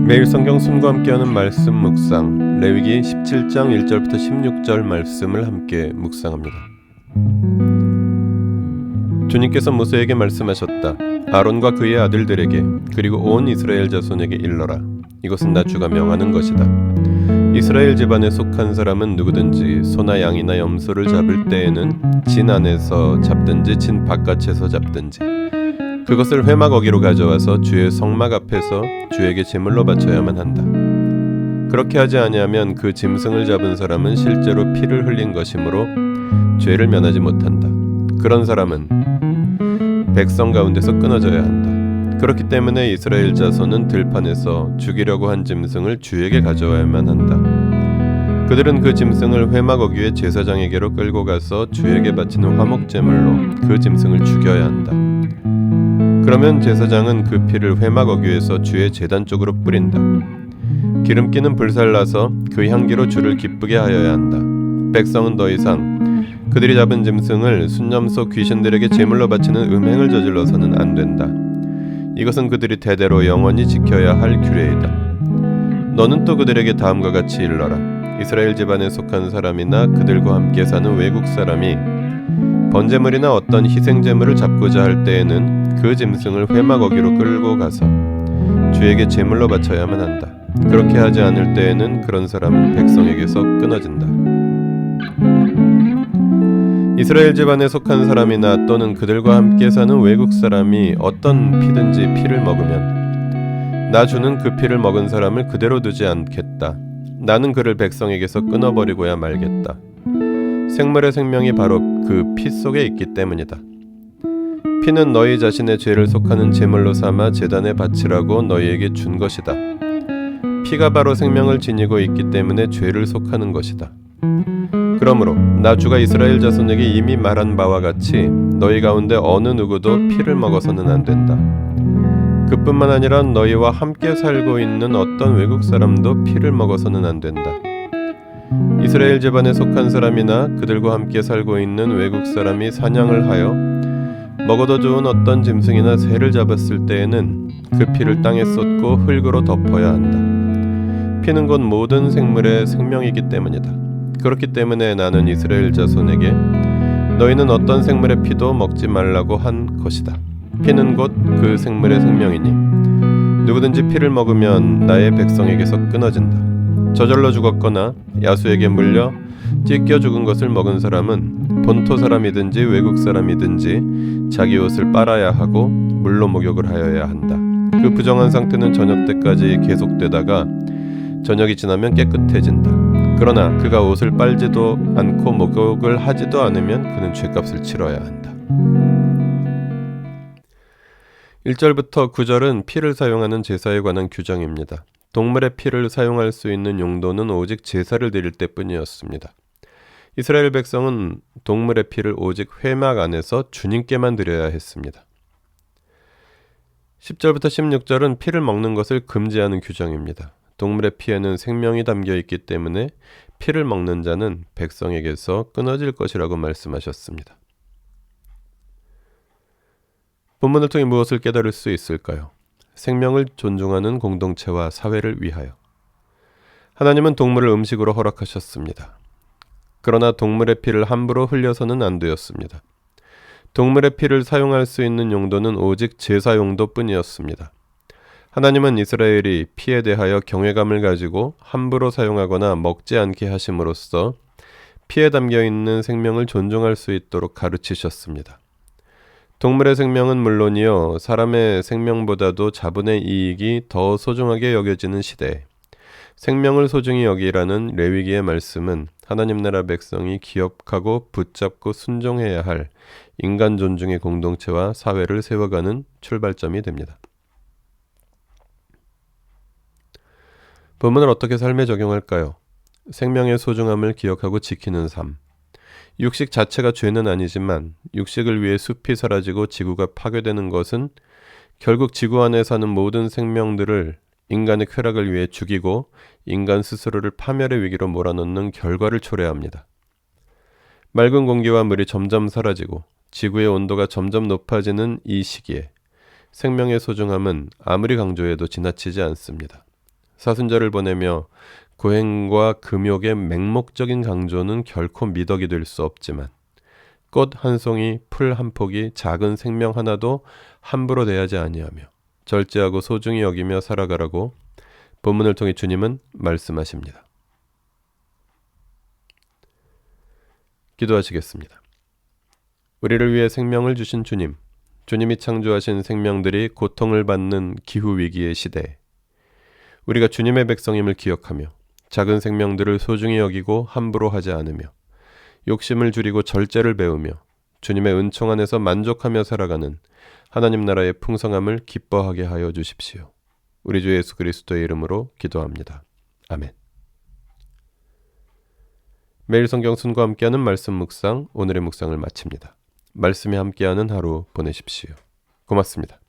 매일 성경 순과 함께하는 말씀 묵상, 레위기 17장 1절부터 16절 말씀을 함께 묵상합니다. 주님께서 모세에게 말씀하셨다. 아론과 그의 아들들에게 그리고 온 이스라엘 자손에게 일러라. 이것은 나 주가 명하는 것이다. 이스라엘 집안에 속한 사람은 누구든지 소나 양이나 염소를 잡을 때에는 진 안에서 잡든지 진 바깥에서 잡든지 그것을 회막어기로 가져와서 주의 성막 앞에서 주에게 제물로 바쳐야만 한다. 그렇게 하지 아니하면 그 짐승을 잡은 사람은 실제로 피를 흘린 것이므로 죄를 면하지 못한다. 그런 사람은 백성 가운데서 끊어져야 한다. 그렇기 때문에 이스라엘 자손은 들판에서 죽이려고 한 짐승을 주에게 가져와야만 한다. 그들은 그 짐승을 회막어기의 제사장에게로 끌고 가서 주에게 바치는 화목제물로 그 짐승을 죽여야 한다. 그러면 제사장은 그 피를 회막어기에서 주의 제단 쪽으로 뿌린다. 기름기는 불살라서 그 향기로 주를 기쁘게 하여야 한다. 백성은 더 이상 그들이 잡은 짐승을 순념 속 귀신들에게 제물로 바치는 음행을 저질러서는 안 된다. 이것은 그들이 대대로 영원히 지켜야 할 규례이다. 너는 또 그들에게 다음과 같이 일러라. 이스라엘 집안에 속한 사람이나 그들과 함께 사는 외국 사람이 번제물이나 어떤 희생제물을 잡고자 할 때에는 그 짐승을 회막어기로 끌고 가서 주에게 제물로 바쳐야만 한다. 그렇게 하지 않을 때에는 그런 사람은 백성에게서 끊어진다. 이스라엘 집안에 속한 사람이나 또는 그들과 함께 사는 외국 사람이 어떤 피든지 피를 먹으면 나 주는 그 피를 먹은 사람을 그대로 두지 않겠다. 나는 그를 백성에게서 끊어버리고야 말겠다. 생물의 생명이 바로 그 피 속에 있기 때문이다. 피는 너희 자신의 죄를 속하는 제물로 삼아 제단에 바치라고 너희에게 준 것이다. 피가 바로 생명을 지니고 있기 때문에 죄를 속하는 것이다. 그러므로 나 주가 이스라엘 자손에게 이미 말한 바와 같이 너희 가운데 어느 누구도 피를 먹어서는 안 된다. 그뿐만 아니라 너희와 함께 살고 있는 어떤 외국 사람도 피를 먹어서는 안 된다. 이스라엘 집안에 속한 사람이나 그들과 함께 살고 있는 외국 사람이 사냥을 하여 먹어도 좋은 어떤 짐승이나 새를 잡았을 때에는 그 피를 땅에 쏟고 흙으로 덮어야 한다. 피는 곧 모든 생물의 생명이기 때문이다. 그렇기 때문에 나는 이스라엘 자손에게 너희는 어떤 생물의 피도 먹지 말라고 한 것이다. 피는 곧 그 생물의 생명이니 누구든지 피를 먹으면 나의 백성에게서 끊어진다. 저절로 죽었거나 야수에게 물려 찢겨 죽은 것을 먹은 사람은 본토 사람이든지 외국 사람이든지 자기 옷을 빨아야 하고 물로 목욕을 하여야 한다. 그 부정한 상태는 저녁 때까지 계속되다가 저녁이 지나면 깨끗해진다. 그러나 그가 옷을 빨지도 않고 목욕을 하지도 않으면 그는 죗값을 치러야 한다. 1절부터 9절은 피를 사용하는 제사에 관한 규정입니다. 동물의 피를 사용할 수 있는 용도는 오직 제사를 드릴 때뿐이었습니다. 이스라엘 백성은 동물의 피를 오직 회막 안에서 주님께만 드려야 했습니다. 10절부터 16절은 피를 먹는 것을 금지하는 규정입니다. 동물의 피에는 생명이 담겨 있기 때문에 피를 먹는 자는 백성에게서 끊어질 것이라고 말씀하셨습니다. 본문을 통해 무엇을 깨달을 수 있을까요? 생명을 존중하는 공동체와 사회를 위하여 하나님은 동물을 음식으로 허락하셨습니다. 그러나 동물의 피를 함부로 흘려서는 안 되었습니다. 동물의 피를 사용할 수 있는 용도는 오직 제사 용도뿐이었습니다. 하나님은 이스라엘이 피에 대하여 경외감을 가지고 함부로 사용하거나 먹지 않게 하심으로써 피에 담겨있는 생명을 존중할 수 있도록 가르치셨습니다. 동물의 생명은 물론이요 사람의 생명보다도 자본의 이익이 더 소중하게 여겨지는 시대에 생명을 소중히 여기라는 레위기의 말씀은 하나님 나라 백성이 기억하고 붙잡고 순종해야 할 인간 존중의 공동체와 사회를 세워가는 출발점이 됩니다. 본문을 어떻게 삶에 적용할까요? 생명의 소중함을 기억하고 지키는 삶. 육식 자체가 죄는 아니지만 육식을 위해 숲이 사라지고 지구가 파괴되는 것은 결국 지구 안에 사는 모든 생명들을 인간의 쾌락을 위해 죽이고 인간 스스로를 파멸의 위기로 몰아넣는 결과를 초래합니다. 맑은 공기와 물이 점점 사라지고 지구의 온도가 점점 높아지는 이 시기에 생명의 소중함은 아무리 강조해도 지나치지 않습니다. 사순절을 보내며 고행과 금욕의 맹목적인 강조는 결코 미덕이 될 수 없지만 꽃 한 송이, 풀 한 폭이, 작은 생명 하나도 함부로 대하지 아니하며 절제하고 소중히 여기며 살아가라고 본문을 통해 주님은 말씀하십니다. 기도하시겠습니다. 우리를 위해 생명을 주신 주님, 주님이 창조하신 생명들이 고통을 받는 기후위기의 시대에 우리가 주님의 백성임을 기억하며 작은 생명들을 소중히 여기고 함부로 하지 않으며 욕심을 줄이고 절제를 배우며 주님의 은총 안에서 만족하며 살아가는 하나님 나라의 풍성함을 기뻐하게 하여 주십시오. 우리 주 예수 그리스도의 이름으로 기도합니다. 아멘. 매일 성경 순과 함께하는 말씀 묵상, 오늘의 묵상을 마칩니다. 말씀에 함께하는 하루 보내십시오. 고맙습니다.